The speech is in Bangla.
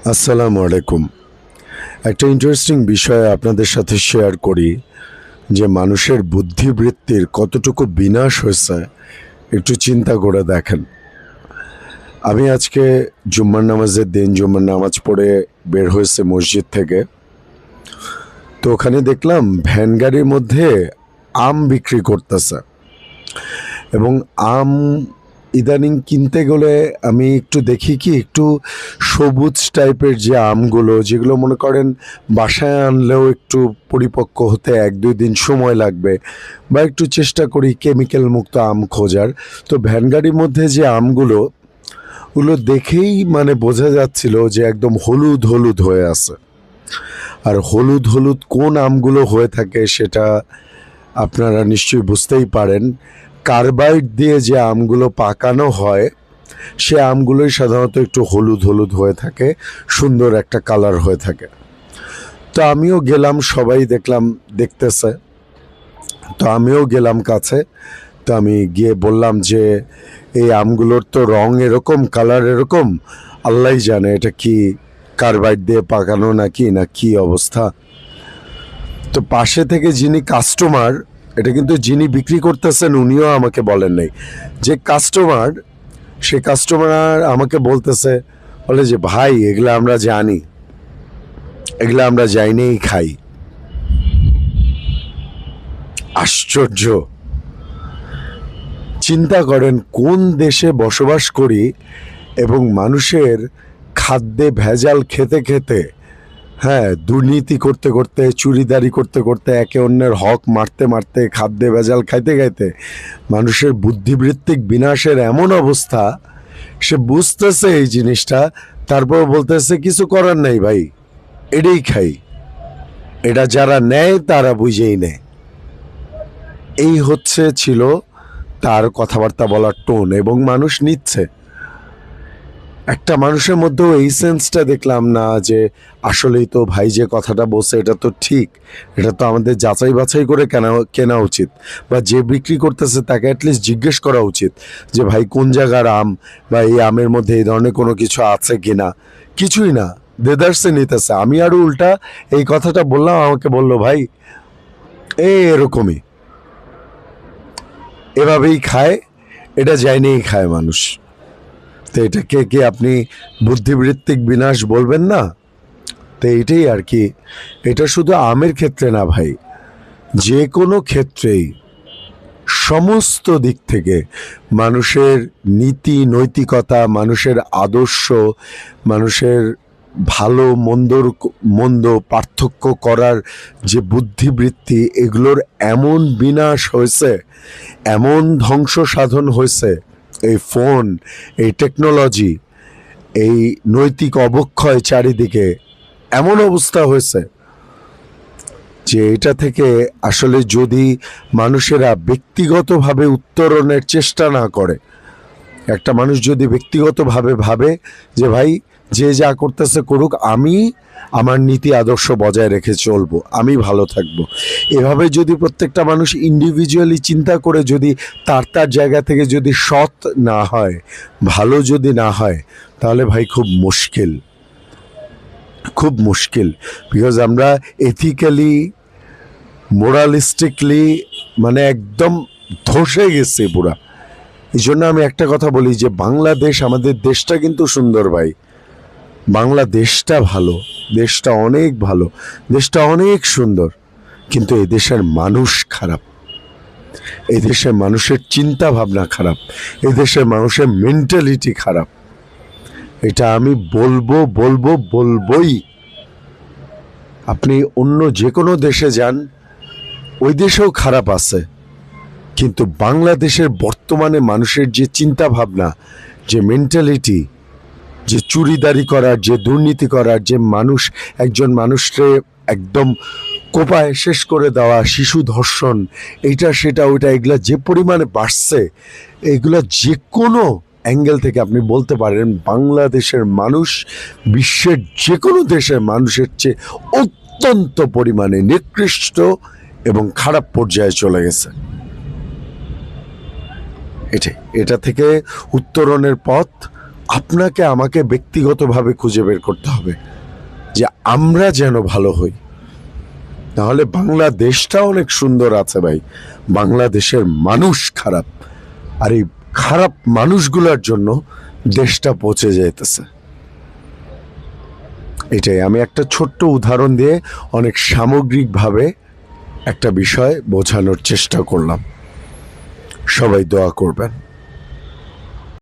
আসসালামু আলাইকুম। একটা ইন্টারেস্টিং বিষয় আপনাদের সাথে শেয়ার করি যে মানুষের বুদ্ধিবৃত্তির কতটুকু বিনাশ হয়েছে একটু চিন্তা করে দেখেন। আমি আজকে জুম্মার নামাজের দিন জুম্মার নামাজ পড়ে বের হয়েছে মসজিদ থেকে। তো ওখানে দেখলাম ভ্যান গাড়ির মধ্যে আম বিক্রি করতেছে এবং আম ইদানিং কিনতে গেলে আমি একটু দেখি কি একটু সবুজ টাইপের যে আমগুলো যেগুলো মনে করেন বাসায় আনলেও একটু পরিপক্ক হতে 1-2 দিন সময় লাগবে বা একটু চেষ্টা করি কেমিক্যাল মুক্ত আম খোঁজার। তো ভ্যান গাড়ির মধ্যে যে আমগুলো ওগুলো দেখেই মানে বোঝা যাচ্ছিল যে একদম হলুদ হলুদ হয়ে আছে। আর হলুদ হলুদ কোন আমগুলো হয়ে থাকে সেটা আপনারা নিশ্চয়ই বুঝতেই পারেন। কার্বাইড দিয়ে যে আমগুলো পাকানো হয় সে আমগুলোই সাধারণত একটু হলুদ হলুদ হয়ে থাকে, সুন্দর একটা কালার হয়ে থাকে। তো আমিও গেলাম, সবাই দেখলাম দেখতেছে, তো আমিও গেলাম কাছে। তো আমি গিয়ে বললাম যে এই আমগুলোর তো রং এরকম, কালার এরকম, আল্লাহই জানে এটা কি কার্বাইড দিয়ে পাকানো নাকি না কি অবস্থা। তো পাশে থেকে যিনি কাস্টমার, এটা কিন্তু যিনি বিক্রি করতেছেন উনিও আমাকে বলেন নাই, যে কাস্টমার সে কাস্টমার আমাকে বলতেছে, বলে যে ভাই এগুলা আমরা জানি, এগুলা আমরা যাইনেই খাই। আশ্চর্য! চিন্তা করেন কোন দেশে বসবাস করি এবং মানুষের খাদ্যে ভেজাল খেতে খেতে, হ্যাঁ, দুর্নীতি করতে করতে, চুরিদারি করতে করতে, একে অন্যের হক মারতে মারতে, খাদ্যে ভেজাল খাইতে খাইতে মানুষের বুদ্ধিবৃত্তিক বিনাশের এমন অবস্থা, সে বুঝতেছে এই জিনিসটা, তারপর বলতেছে কিছু করার নাই ভাই, এটাই খাই। এটা যারা নেয় তারা বুঝেই নেয়। এই ছিল তার কথাবার্তা বলার টোন, এবং মানুষ নিচ্ছে। একটা মানুষের মধ্যেও এই সেন্সটা দেখলাম না যে আসলেই তো ভাই যে কথাটা বলছে এটা তো ঠিক, এটা তো আমাদের যাচাই বাছাই করে কেনা উচিত, বা যে বিক্রি করতেছে তাকে অ্যাটলিস্ট জিজ্ঞেস করা উচিত যে ভাই কোন জায়গার আম, বা এই আমের মধ্যে এই ধরনের কোনো কিছু আছে কিনা। কিছুই না, দেদারসে নিতেছে। আমি আরও উল্টা এই কথাটা বললাম, আমাকে বলল ভাই এরকমই, এভাবেই খায়, এটা যাইনেই খায় মানুষ। তো এটাকে কি আপনি বুদ্ধিবৃত্তিক বিনাশ বলবেন না? তো এইটাই আর কি। এটা শুধু আমের ক্ষেত্রে না ভাই, যে কোনো ক্ষেত্রেই সমস্ত দিক থেকে মানুষের নীতি নৈতিকতা, মানুষের আদর্শ, মানুষের ভালো মন্দ পার্থক্য করার যে বুদ্ধিবৃত্তি, এগুলোর এমন বিনাশ হয়েছে, এমন ধ্বংস সাধন হয়েছে এই ফোন, এই টেকনোলজি, এই নৈতিক অবক্ষয় চারিদিকে এমন অবস্থা হয়েছে যে এটা থেকে আসলে যদি মানুষেরা ব্যক্তিগতভাবে উত্তরণের চেষ্টা না করে, একটা মানুষ যদি ব্যক্তিগতভাবে ভাবে যে ভাই যে যা করতেছে করুক, আমি আমার নীতি আদর্শ বজায় রেখে চলবো, আমি ভালো থাকবো, এভাবে যদি প্রত্যেকটা মানুষ ইন্ডিভিজুয়ালি চিন্তা করে যদি তার তার জায়গা থেকে যদি সৎ না হয়, ভালো যদি না হয়, তাহলে ভাই খুব মুশকিল, খুব মুশকিল। বিকজ আমরা এথিক্যালি, মোরালিস্টিকলি মানে একদম ধসে গেছে পুরা। এই জন্য আমি একটা কথা বলি যে বাংলাদেশ, আমাদের দেশটা কিন্তু সুন্দর ভাই, বাংলাদেশটা ভালো, দেশটা অনেক ভালো, দেশটা অনেক সুন্দর, কিন্তু এই দেশের মানুষ খারাপ, এই দেশের মানুষের চিন্তা ভাবনা খারাপ, এই দেশের মানুষের মেন্টালিটি খারাপ। এটা আমি বলবোই। আপনি অন্য যে কোনো দেশে যান, ওই দেশেও খারাপ আছে, কিন্তু বাংলাদেশের বর্তমানে মানুষের যে চিন্তা ভাবনা, যে মেন্টালিটি, যে চুরিদারি করার, যে দুর্নীতি করার, যে মানুষ একজন মানুষকে একদম কোপায় শেষ করে দেওয়া, শিশু ধর্ষণ, এইটা সেটা ওইটা, এগুলা যে পরিমাণে বাড়ছে, এগুলা যে কোনো অ্যাঙ্গেল থেকে আপনি বলতে পারেন বাংলাদেশের মানুষ বিশ্বের যে কোনো দেশের মানুষের চেয়ে অত্যন্ত পরিমাণে নিকৃষ্ট এবং খারাপ পর্যায়ে চলে গেছে। এটা থেকে উত্তরণের পথ আপনাকে আমাকে ব্যক্তিগতভাবে খুঁজে বের করতে হবে যে আমরা যেন ভালো হই। তাহলে বাংলাদেশটা অনেক সুন্দর আছে ভাই, বাংলাদেশের মানুষ খারাপ, আর এই খারাপ মানুষগুলোর জন্য দেশটা পচে যেতেছে। এটাই আমি একটা ছোট্ট উদাহরণ দিয়ে অনেক সামগ্রিকভাবে একটা বিষয় বোঝানোর চেষ্টা করলাম। সবাই দোয়া করবেন।